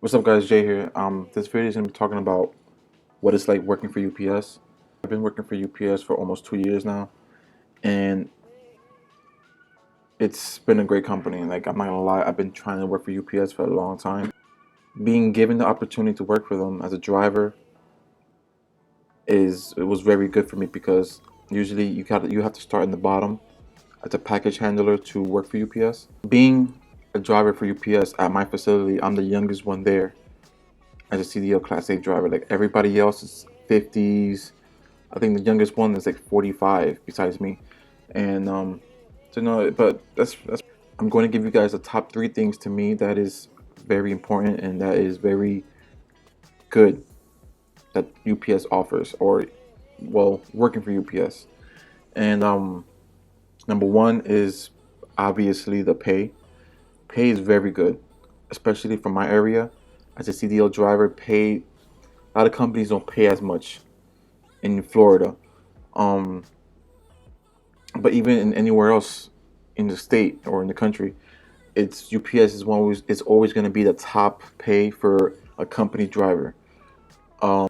What's up, guys? Jay here. This video is gonna be talking about what it's like working for UPS. I've been working for UPS for almost 2 years now, and it's been a great company. Like, I'm not gonna lie, I've been trying to work for UPS for a long time. Being given the opportunity to work for them as a driver was very good for me because usually you have to start in the bottom as a package handler to work for UPS. Being a driver for UPS at my facility, I'm the youngest one there as a CDL Class 8 driver. Like, everybody else is 50s. I think the youngest one is like 45 besides me. And so no, but that's. I'm going to give you guys the top 3 things to me that is very important and that is very good that UPS offers, or well, working for UPS. And number one is obviously the pay. Pay is very good, especially from my area. As a CDL driver, a lot of companies don't pay as much in Florida. Um, but even in anywhere else in the state or in the country, it's UPS is it's always going to be the top pay for a company driver. Um,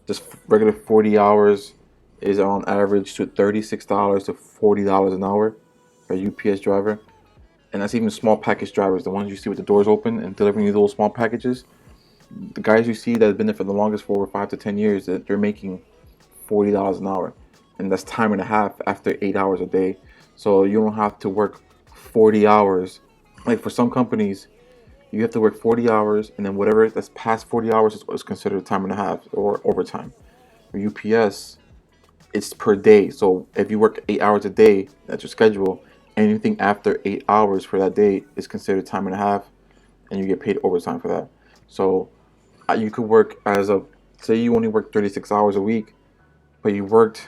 just regular 40 hours is on average to $36 to $40 an hour for a UPS driver, and that's even small package drivers, the ones you see with the doors open and delivering you those small packages. The guys you see that have been there for the longest, for over 5 to 10 years, that they're making $40 an hour, and that's time and a half after 8 hours a day. So you don't have to work 40 hours. Like, for some companies, you have to work 40 hours, and then whatever that's past 40 hours is considered time and a half or overtime. For UPS, it's per day. So if you work 8 hours a day, that's your schedule. Anything after 8 hours for that day is considered time and a half, and you get paid overtime for that. So you could work say you only work 36 hours a week, but you worked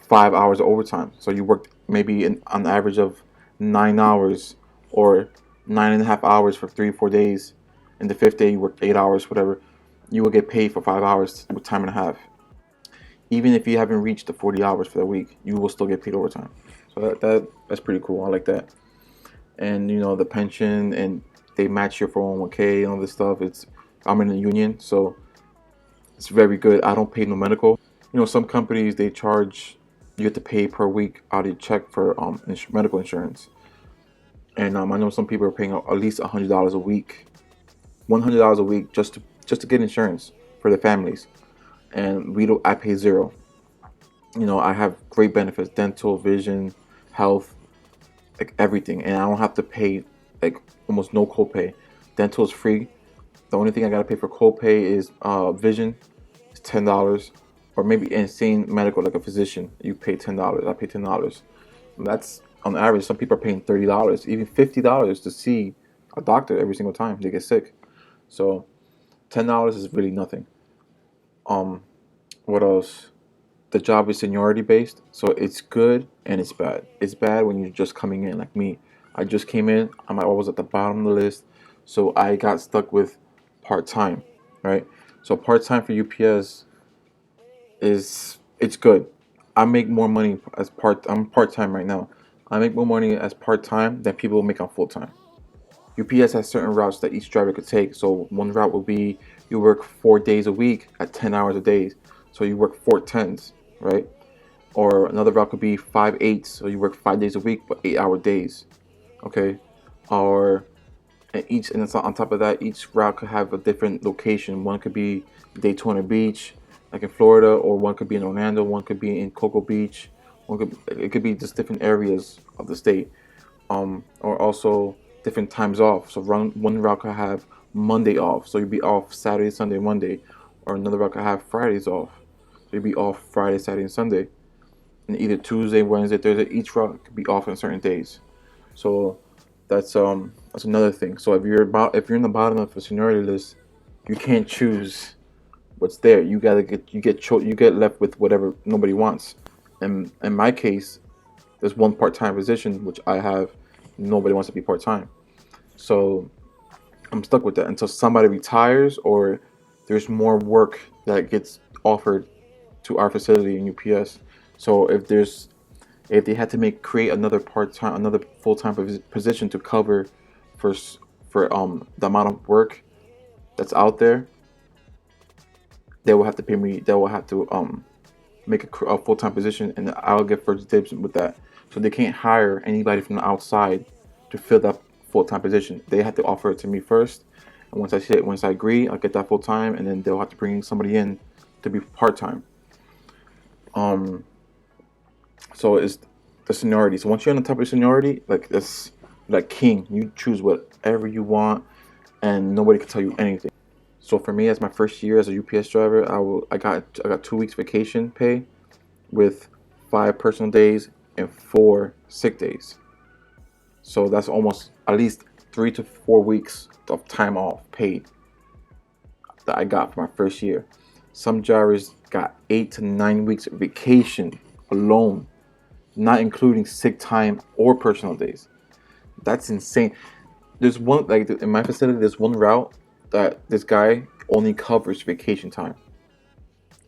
5 hours of overtime. So you worked maybe on average of 9 hours or 9.5 hours for 3 or 4 days. And the fifth day you worked 8 hours, whatever. You will get paid for 5 hours with time and a half. Even if you haven't reached the 40 hours for the week, you will still get paid overtime. So that's pretty cool. I like that. And the pension, and they match your 401k and all this stuff. I'm in a union, so it's very good. I don't pay no medical. Some companies, they charge you have to pay per week out of your check for medical insurance. And I know some people are paying at least $100 a week, $100 a week just to get insurance for their families. And I pay zero. I have great benefits: dental, vision, health, like everything, and I don't have to pay, like, almost no copay. Dental is free. The only thing I gotta pay for copay is vision. It's $10, or maybe insane medical, like a physician. You pay $10. I pay $10. That's on average. Some people are paying $30, even $50 to see a doctor every single time they get sick. So $10 is really nothing. What else? The job is seniority based, so it's good and it's bad. It's bad when you're just coming in, like me. I just came in. I was at the bottom of the list, so I got stuck with part time, right? So part time for UPS it's good. I make more money I'm part time right now. I make more money as part time than people make on full time. UPS has certain routes that each driver could take. So one route will be you work 4 days a week at 10 hours a day. So you work 4 10s, right? Or another route could be 5 8s. So you work 5 days a week but 8 hour days. Okay. Or and it's on top of that, each route could have a different location. One could be Daytona Beach, like in Florida, or one could be in Orlando, one could be in Cocoa Beach, it could be just different areas of the state. Or also different times off. So one route could have Monday off, so you'd be off Saturday, Sunday, Monday. Or another route could have Fridays off, so you'd be off Friday, Saturday, and Sunday. And either Tuesday, Wednesday, Thursday, each route could be off on certain days. So that's another thing. So if you're in the bottom of the seniority list, you can't choose what's there. You get left with whatever nobody wants. And in my case, there's one part-time position which I have. Nobody wants to be part-time, so I'm stuck with that until somebody retires or there's more work that gets offered to our facility in UPS. So if they had to create another full-time position to cover for the amount of work, that's out there, they will have to pay me. They will have to make a full-time position, and I'll get first dibs with that. So they can't hire anybody from the outside to fill that full-time position. They have to offer it to me first, and once I agree, I'll get that full-time, and then they'll have to bring somebody in to be part-time. So it's the seniority. So once you're on the top of seniority, like it's like king. You choose whatever you want, and nobody can tell you anything. So for me, as my first year as a UPS driver, I got 2 weeks vacation pay with 5 personal days and 4 sick days. So that's almost at least 3 to 4 weeks of time off paid that I got for my first year. Some drivers got 8 to 9 weeks of vacation alone, not including sick time or personal days. That's insane. There's one, like in my facility, there's one route that this guy only covers vacation time.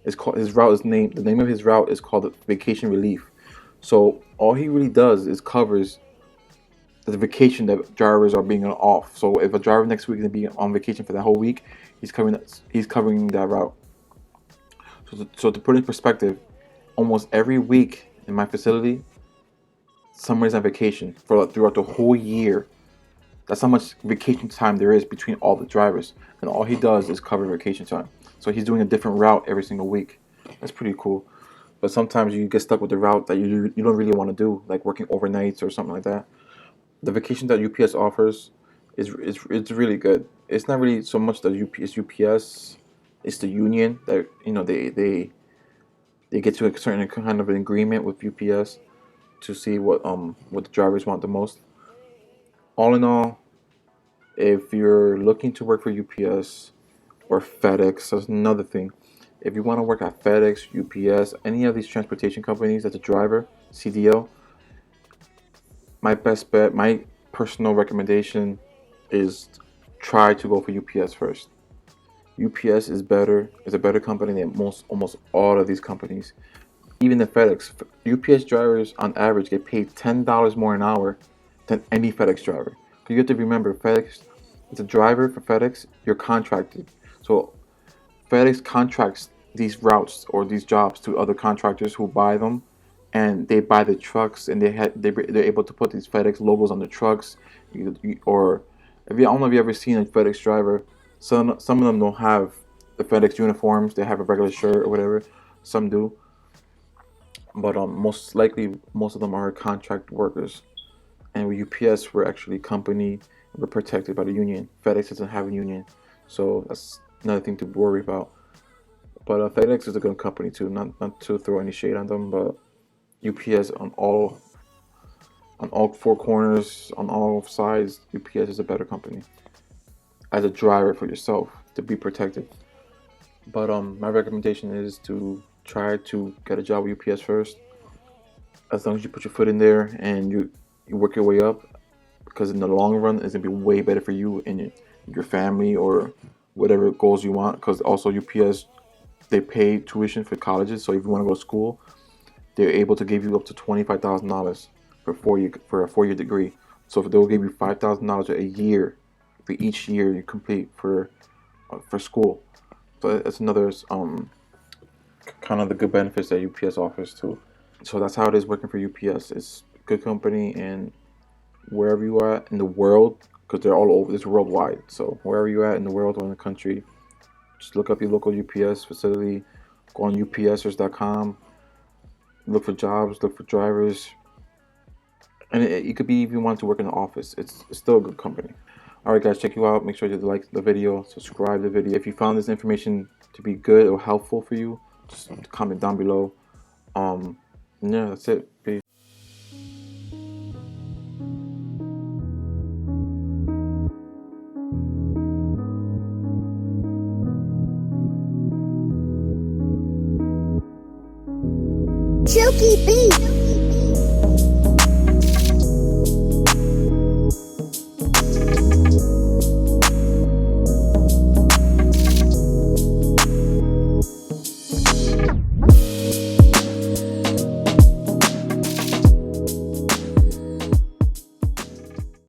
It's called, the name of his route is called Vacation Relief. So all he really does is covers the vacation that drivers are being off. So if a driver next week is gonna be on vacation for that whole week, he's covering that route. So to put it in perspective, almost every week in my facility, somebody's on vacation throughout the whole year. That's how much vacation time there is between all the drivers, and all he does is cover vacation time. So he's doing a different route every single week. That's pretty cool. But sometimes you get stuck with the route that you don't really want to do, like working overnights or something like that. The vacation that UPS offers is really good. It's not really so much the UPS, it's the union that they get to a certain kind of an agreement with UPS to see what the drivers want the most. All in all, if you're looking to work for UPS or FedEx, that's another thing. If you want to work at FedEx, UPS, any of these transportation companies as a driver, CDL, my best bet, my personal recommendation is try to go for UPS first. UPS is a better company than almost all of these companies. Even the FedEx, UPS drivers on average get paid $10 more an hour than any FedEx driver. You have to remember, FedEx, as a driver for FedEx, you're contracted. So FedEx contracts these routes or these jobs to other contractors who buy them, and they buy the trucks, and they're able to put these FedEx logos on the trucks. Or I don't know if you ever seen a FedEx driver. Some of them don't have the FedEx uniforms. They have a regular shirt or whatever. Some do, but most likely most of them are contract workers. And with UPS, we're actually company. We're protected by the union. FedEx doesn't have a union, so that's another thing to worry about. But FedEx is a good company too. Not to throw any shade on them, but UPS on all 4 corners, on all sides, UPS is a better company as a driver for yourself to be protected. But my recommendation is to try to get a job with UPS first. As long as you put your foot in there and you work your way up, because in the long run it's gonna be way better for you and your family or whatever goals you want. Because also UPS, they pay tuition for colleges, so if you want to go to school, they're able to give you up to $25,000 for a 4-year degree. So if they'll give you $5,000 a year for each year you complete for school. So that's another kind of the good benefits that UPS offers too. So that's how it is working for UPS. It's a good company, and wherever you are in the world, because they're all over, it's worldwide. So wherever you're at in the world or in the country, just look up your local UPS facility, go on upsers.com, look for jobs, look for drivers, and it could be if you want to work in the office. It's still a good company. Alright guys, check you out. Make sure you like the video, subscribe to the video. If you found this information to be good or helpful for you, just comment down below. Yeah, that's it. Peace. Silky Beat.